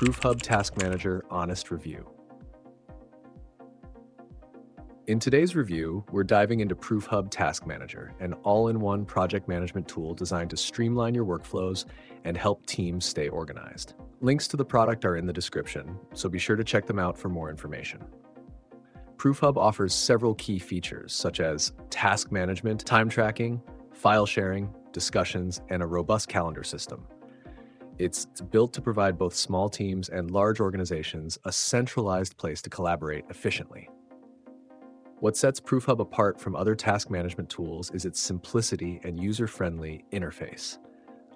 ProofHub Task Manager Honest Review. In today's review, we're diving into ProofHub Task Manager, an all-in-one project management tool designed to streamline your workflows and help teams stay organized. Links to the product are in the description, so be sure to check them out for more information. ProofHub offers several key features, such as task management, time tracking, file sharing, discussions, and a robust calendar system. It's built to provide both small teams and large organizations a centralized place to collaborate efficiently. What sets ProofHub apart from other task management tools is its simplicity and user-friendly interface.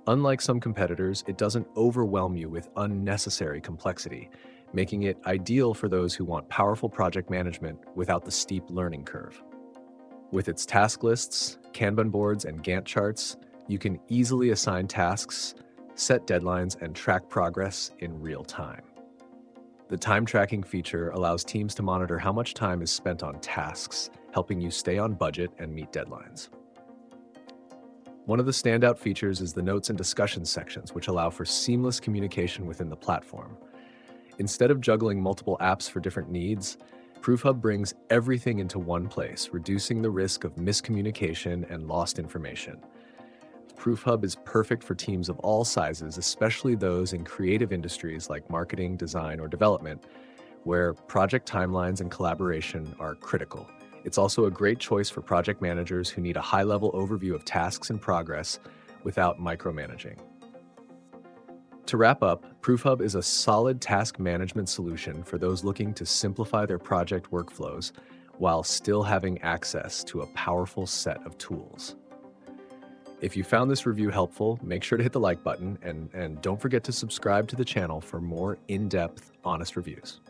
Unlike some competitors, it doesn't overwhelm you with unnecessary complexity, making it ideal for those who want powerful project management without the steep learning curve. With its task lists, Kanban boards, and Gantt charts, you can easily assign tasks, set deadlines, and track progress in real time. The time tracking feature allows teams to monitor how much time is spent on tasks, helping you stay on budget and meet deadlines. One of the standout features is the notes and discussion sections, which allow for seamless communication within the platform. Instead of juggling multiple apps for different needs, ProofHub brings everything into one place, reducing the risk of miscommunication and lost information. ProofHub is perfect for teams of all sizes, especially those in creative industries like marketing, design, or development, where project timelines and collaboration are critical. It's also a great choice for project managers who need a high-level overview of tasks in progress without micromanaging. To wrap up, ProofHub is a solid task management solution for those looking to simplify their project workflows while still having access to a powerful set of tools. If you found this review helpful, make sure to hit the like button and don't forget to subscribe to the channel for more in-depth, honest reviews.